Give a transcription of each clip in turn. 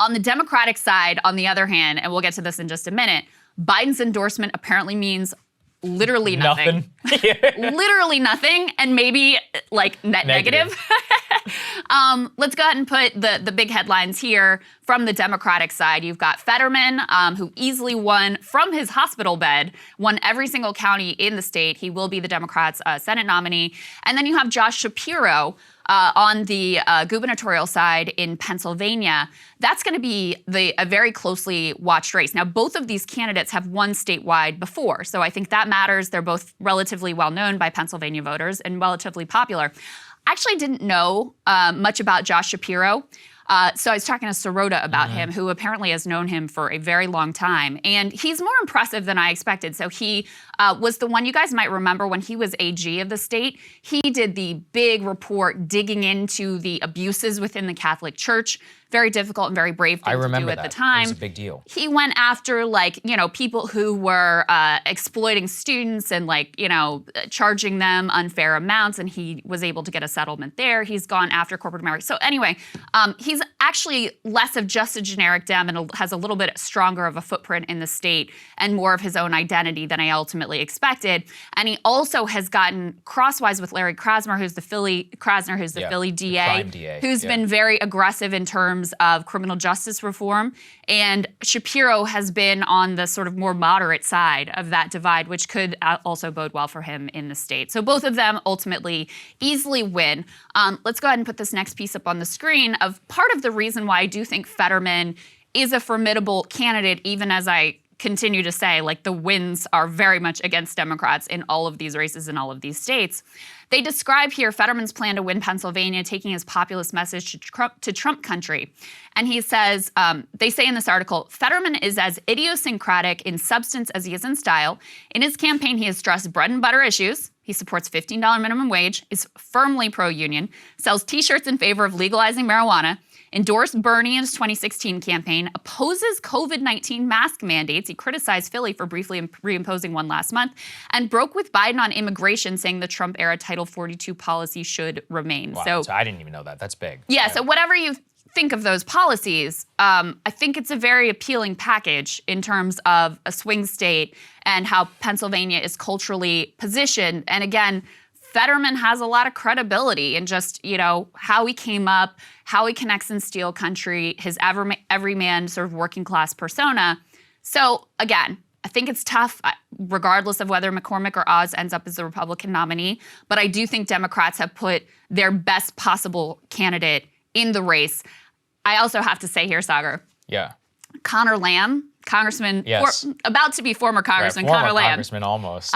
On the Democratic side, on the other hand, and we'll get to this in just a minute, Biden's endorsement apparently means literally nothing. Literally nothing, and maybe like net negative. Let's go ahead and put the big headlines here from the Democratic side. You've got Fetterman, who easily won from his hospital bed, won every single county in the state. He will be the Democrats' Senate nominee. And then you have Josh Shapiro on the gubernatorial side in Pennsylvania. That's going to be a very closely watched race. Now, both of these candidates have won statewide before, so I think that matters. They're both relatively well known by Pennsylvania voters and relatively popular. I actually didn't know much about Josh Shapiro. So I was talking to Sirota about him, who apparently has known him for a very long time. And he's more impressive than I expected. So he was the one you guys might remember when he was AG of the state. He did the big report digging into the abuses within the Catholic Church. Very difficult and very brave thing to do at the time. It was a big deal. He went after, like, you know, people who were exploiting students and, like, you know, charging them unfair amounts, and he was able to get a settlement there. He's gone after corporate America. So anyway, he's actually less of just a generic Dem and has a little bit stronger of a footprint in the state and more of his own identity than I ultimately expected. And he also has gotten crosswise with Larry Krasner, who's the Philly DA, who's been very aggressive in terms of criminal justice reform. And Shapiro has been on the sort of more moderate side of that divide, which could also bode well for him in the state. So both of them ultimately easily win. Let's go ahead and put this next piece up on the screen of part of the reason why I do think Fetterman is a formidable candidate, even as I continue to say, like, the wins are very much against Democrats in all of these races in all of these states. They describe here Fetterman's plan to win Pennsylvania, taking his populist message to Trump country. And he says, they say in this article, Fetterman is as idiosyncratic in substance as he is in style. In his campaign, he has stressed bread and butter issues. He supports $15 minimum wage, is firmly pro-union, sells T-shirts in favor of legalizing marijuana, endorsed Bernie in his 2016 campaign, opposes COVID-19 mask mandates. He criticized Philly for briefly reimposing one last month, and broke with Biden on immigration, saying the Trump-era Title 42 policy should remain. Wow, so I didn't even know that. That's big. Yeah, so whatever you think of those policies, I think it's a very appealing package in terms of a swing state and how Pennsylvania is culturally positioned. And again, Fetterman has a lot of credibility in just, you know, how he came up, how he connects in steel country, his everyman sort of working class persona. So again, I think it's tough, regardless of whether McCormick or Oz ends up as the Republican nominee. But I do think Democrats have put their best possible candidate in the race. I also have to say here, Saagar. Yeah. Connor Lamb, Congressman, yes. About to be former Congressman, former Connor Lamb. Congressman almost.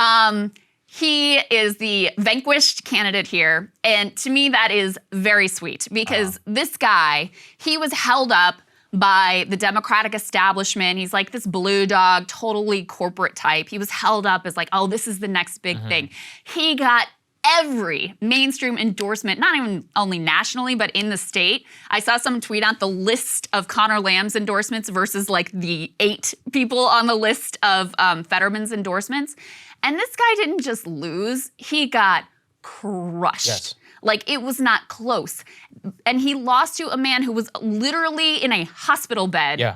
He is the vanquished candidate here. And to me, that is very sweet because this guy, he was held up by the Democratic establishment. He's like this blue dog, totally corporate type. He was held up as like, oh, this is the next big thing. He got every mainstream endorsement, not even only nationally, but in the state. I saw someone tweet out the list of Connor Lamb's endorsements versus like the 8 people on the list of Fetterman's endorsements. And this guy didn't just lose, he got crushed. Yes. Like, it was not close. And he lost to a man who was literally in a hospital bed. Yeah.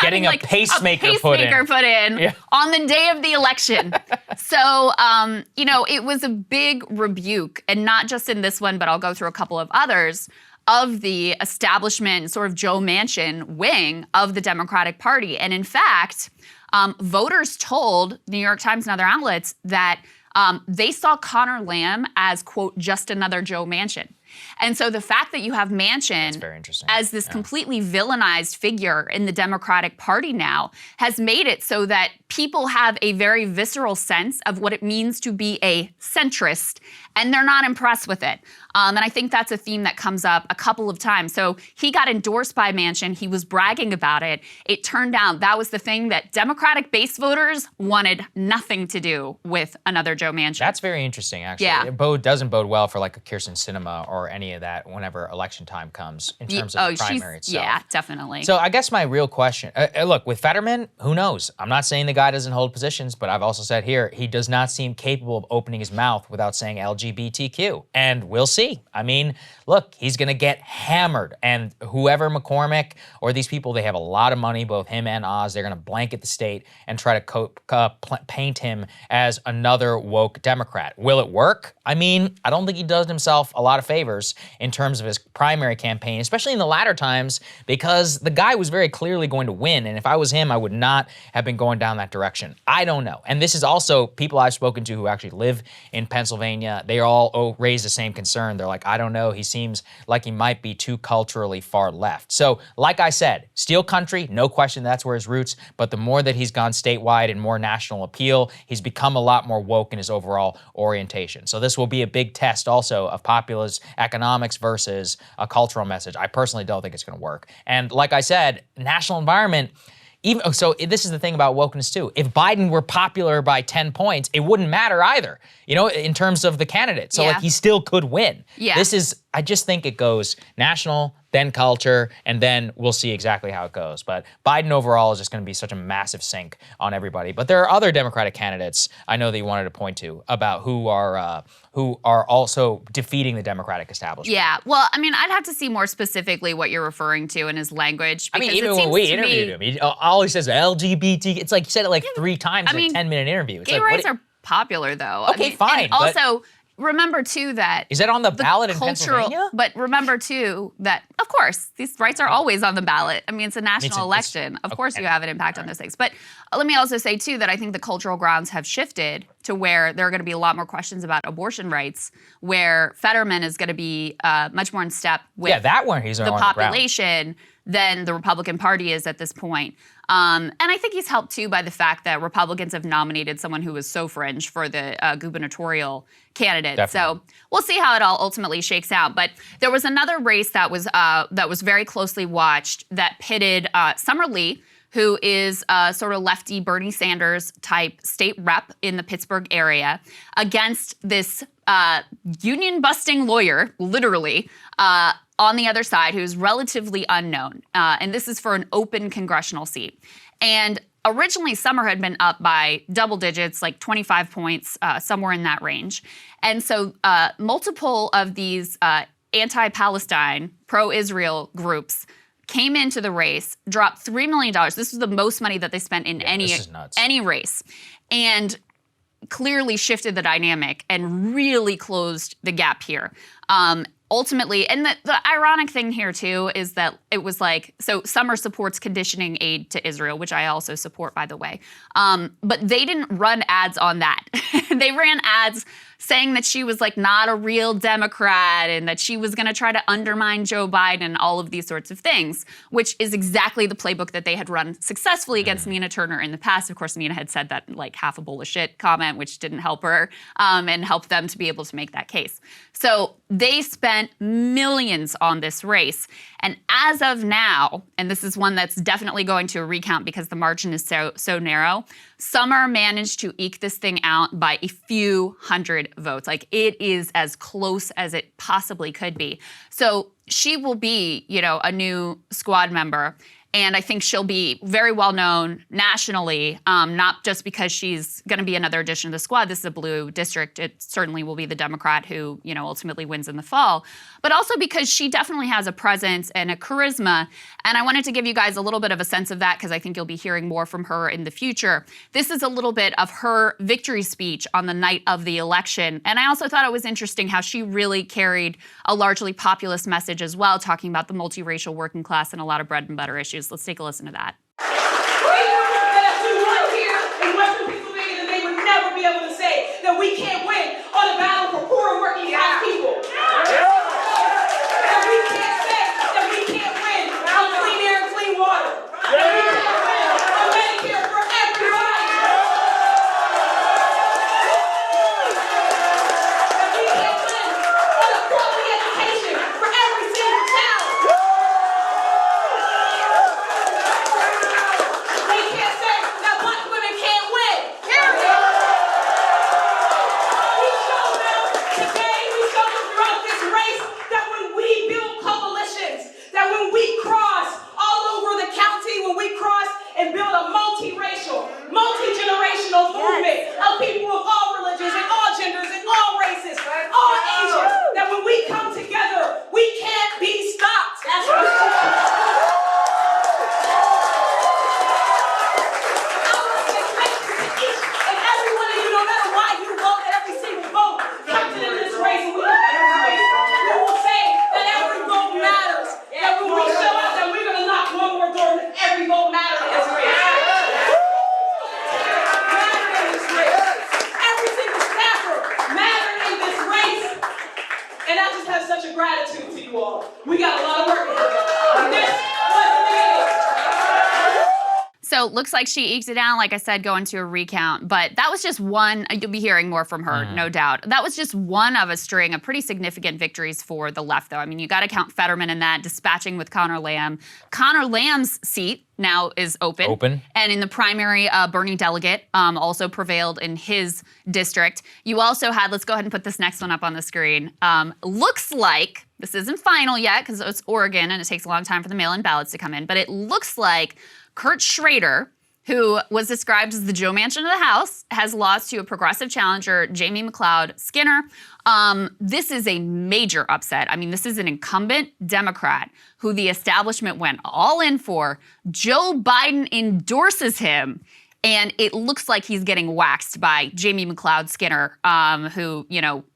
Getting like a pacemaker put in on the day of the election. So, you know, it was a big rebuke, and not just in this one, but I'll go through a couple of others, of the establishment, sort of Joe Manchin wing of the Democratic Party. And in fact, voters told the New York Times and other outlets that they saw Connor Lamb as, quote, just another Joe Manchin. And so the fact that you have Manchin as this completely villainized figure in the Democratic Party now has made it so that people have a very visceral sense of what it means to be a centrist, and they're not impressed with it. And I think that's a theme that comes up a couple of times. So he got endorsed by Manchin. He was bragging about it. It turned out that was the thing that Democratic base voters wanted nothing to do with another Joe Manchin. That's very interesting, actually. Yeah. It doesn't bode well for like a Kirsten Sinema or any of that whenever election time comes in terms of the primary itself. Yeah, definitely. So I guess my real question, look, with Fetterman, who knows? I'm not saying the guy doesn't hold positions, but I've also said here, he does not seem capable of opening his mouth without saying LGBT LGBTQ. And we'll see. I mean, look, he's going to get hammered. And whoever McCormick or these people, they have a lot of money, both him and Oz. They're going to blanket the state and try to paint him as another woke Democrat. Will it work? I mean, I don't think he does himself a lot of favors in terms of his primary campaign, especially in the latter times, because the guy was very clearly going to win. And if I was him, I would not have been going down that direction. I don't know. And this is also people I've spoken to who actually live in Pennsylvania. They all raise the same concern. They're like, I don't know. He seems like he might be too culturally far left. So like I said, steel country, no question that's where his roots. But the more that he's gone statewide and more national appeal, he's become a lot more woke in his overall orientation. So this will be a big test also of populist economics versus a cultural message. I personally don't think it's going to work. And like I said, national environment, so this is the thing about wokeness too. If Biden were popular by 10 points, it wouldn't matter either, in terms of the candidate. So like he still could win. Yeah. I just think it goes national, then culture, and then we'll see exactly how it goes. But Biden overall is just going to be such a massive sink on everybody. But there are other Democratic candidates I know that you wanted to point to about who are also defeating the Democratic establishment. Yeah, well, I mean, I'd have to see more specifically what you're referring to in his language. I mean, even when we interviewed him, all he says LGBT. It's like he said it like 3 times in a 10-minute interview. It's gay rights are popular, though. Okay, fine. And also, remember, too, that... Is that on the ballot in Pennsylvania? But remember, too, that, of course, these rights are always on the ballot. I mean, it's a national election. Of course you have an impact on those things. But let me also say, too, that I think the cultural grounds have shifted to where there are going to be a lot more questions about abortion rights, where Fetterman is going to be much more in step with the population than the Republican Party is at this point. And I think he's helped, too, by the fact that Republicans have nominated someone who was so fringe for the gubernatorial candidate. Definitely. So we'll see how it all ultimately shakes out. But there was another race that was very closely watched that pitted Summer Lee, who is a sort of lefty Bernie Sanders type state rep in the Pittsburgh area, against this union-busting lawyer, literally, on the other side, who's relatively unknown. And this is for an open congressional seat. And originally, Summer had been up by double digits, like 25 points, somewhere in that range. And so multiple of these anti-Palestine, pro-Israel groups came into the race, dropped $3 million. This was the most money that they spent in any race. And clearly shifted the dynamic and really closed the gap here. Ultimately, and the ironic thing here, too, is that it was like, so Summer supports conditioning aid to Israel, which I also support, by the way. But they didn't run ads on that. They ran ads saying that she was like not a real Democrat and that she was going to try to undermine Joe Biden and all of these sorts of things, which is exactly the playbook that they had run successfully against Nina Turner in the past. Of course, Nina had said that like half a bowl of shit comment, which didn't help her and help them to be able to make that case. So they spent millions on this race. And as of now, and this is one that's definitely going to a recount because the margin is so narrow, Summer managed to eke this thing out by a few hundred votes. Like, it is as close as it possibly could be. So she will be, a new squad member. And I think she'll be very well known nationally, not just because she's going to be another addition to the squad. This is a blue district. It certainly will be the Democrat who, ultimately wins in the fall, but also because she definitely has a presence and a charisma. And I wanted to give you guys a little bit of a sense of that because I think you'll be hearing more from her in the future. This is a little bit of her victory speech on the night of the election. And I also thought it was interesting how she really carried a largely populist message as well, talking about the multiracial working class and a lot of bread and butter issues. Let's take a listen to that. In Western Pennsylvania, that they would never be able to say that we can't win on a battle for poor working class people. That we can't say that we can't win on clean air and clean water. That we can't win on Medicare for everybody. That we can't win on a quality education for every single child. They can't say that black women can't win. We show them So looks like she eked it out, like I said, going to a recount. But that was just one. You'll be hearing more from her, no doubt. That was just one of a string of pretty significant victories for the left, though. I mean, you got to count Fetterman in that, dispatching with Conor Lamb. Conor Lamb's seat now is open. And in the primary, Bernie Delegate also prevailed in his district. You also had, let's go ahead and put this next one up on the screen. Looks like, this isn't final yet because it's Oregon and it takes a long time for the mail-in ballots to come in, but it looks like Kurt Schrader, who was described as the Joe Manchin of the House, has lost to a progressive challenger, Jamie McLeod Skinner. This is a major upset. I mean, this is an incumbent Democrat who the establishment went all in for. Joe Biden endorses him, and it looks like he's getting waxed by Jamie McLeod Skinner, who,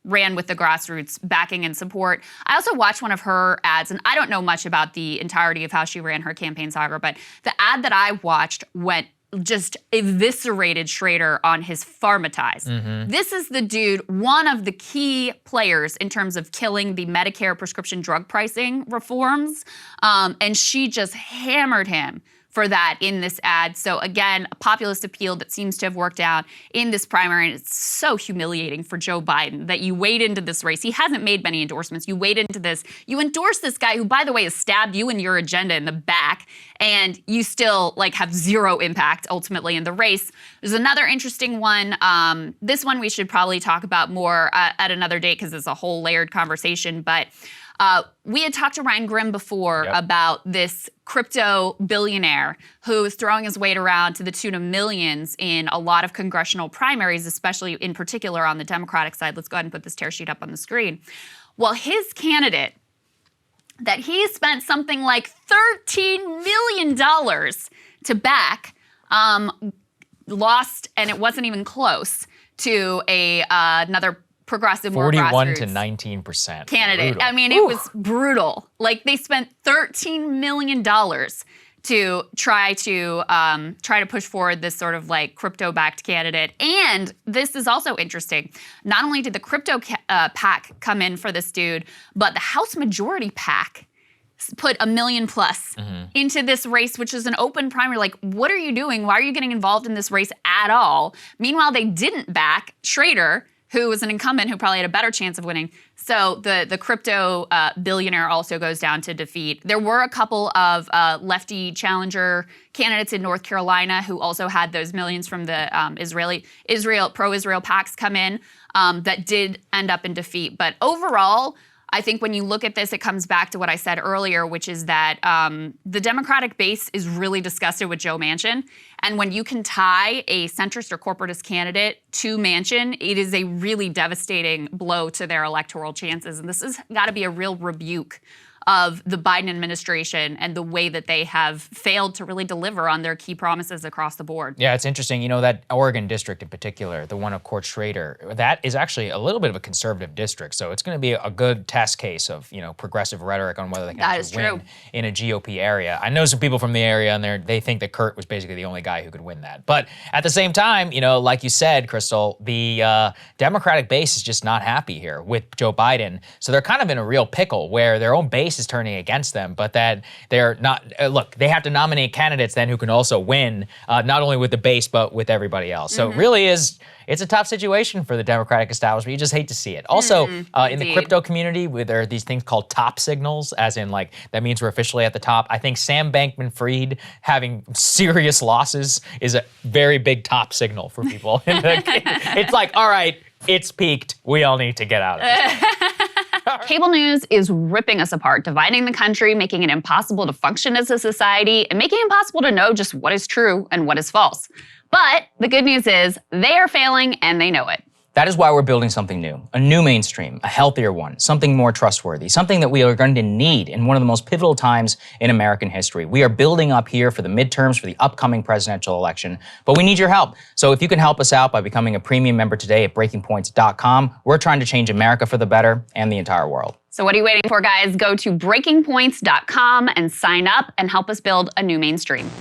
ran with the grassroots backing and support. I also watched one of her ads, and I don't know much about the entirety of how she ran her campaign saga, but the ad that I watched went just eviscerated Schrader on his pharmatize. This is the dude, one of the key players in terms of killing the Medicare prescription drug pricing reforms, and she just hammered him for that in this ad. So again, a populist appeal that seems to have worked out in this primary. And it's so humiliating for Joe Biden that you wade into this race. He hasn't made many endorsements. You wade into this. You endorse this guy who, by the way, has stabbed you and your agenda in the back, and you still have zero impact ultimately in the race. There's another interesting one. This one we should probably talk about more at another date because it's a whole layered conversation. But we had talked to Ryan Grimm before about this crypto billionaire who is throwing his weight around to the tune of millions in a lot of congressional primaries, especially in particular on the Democratic side. Let's go ahead and put this tear sheet up on the screen. Well, his candidate that he spent something like $13 million to back lost, and it wasn't even close to another progressive, more 41 to grassroots 19% candidate. Brutal. I mean, it was brutal. They spent $13 million to try to push forward this sort of crypto-backed candidate. And this is also interesting. Not only did the crypto PAC come in for this dude, but the House Majority PAC put $1 million plus into this race, which is an open primary. What are you doing? Why are you getting involved in this race at all? Meanwhile, they didn't back Schrader, who was an incumbent who probably had a better chance of winning. So the crypto billionaire also goes down to defeat. There were a couple of lefty challenger candidates in North Carolina who also had those millions from the pro-Israel PACs come in that did end up in defeat. But overall, I think when you look at this, it comes back to what I said earlier, which is that the Democratic base is really disgusted with Joe Manchin. And when you can tie a centrist or corporatist candidate to Manchin, it is a really devastating blow to their electoral chances. And this has got to be a real rebuke of the Biden administration and the way that they have failed to really deliver on their key promises across the board. Yeah, it's interesting. That Oregon district in particular, the one of Kurt Schrader, that is actually a little bit of a conservative district. So it's going to be a good test case of, progressive rhetoric on whether they can actually win in a GOP area. I know some people from the area and they think that Kurt was basically the only guy who could win that. But at the same time, like you said, Krystal, the Democratic base is just not happy here with Joe Biden. So they're kind of in a real pickle where their own base is turning against them, but that they're not, look, they have to nominate candidates then who can also win, not only with the base, but with everybody else. So it really is, it's a tough situation for the Democratic establishment. You just hate to see it. Also, in the crypto community, where there are these things called top signals, as in that means we're officially at the top. I think Sam Bankman-Fried having serious losses is a very big top signal for people. It's all right, it's peaked. We all need to get out of this. Cable news is ripping us apart, dividing the country, making it impossible to function as a society, and making it impossible to know just what is true and what is false. But the good news is they are failing and they know it. That is why we're building something new, a new mainstream, a healthier one, something more trustworthy, something that we are going to need in one of the most pivotal times in American history. We are building up here for the midterms, for the upcoming presidential election, but we need your help. So if you can help us out by becoming a premium member today at breakingpoints.com, we're trying to change America for the better and the entire world. So what are you waiting for, guys? Go to breakingpoints.com and sign up and help us build a new mainstream.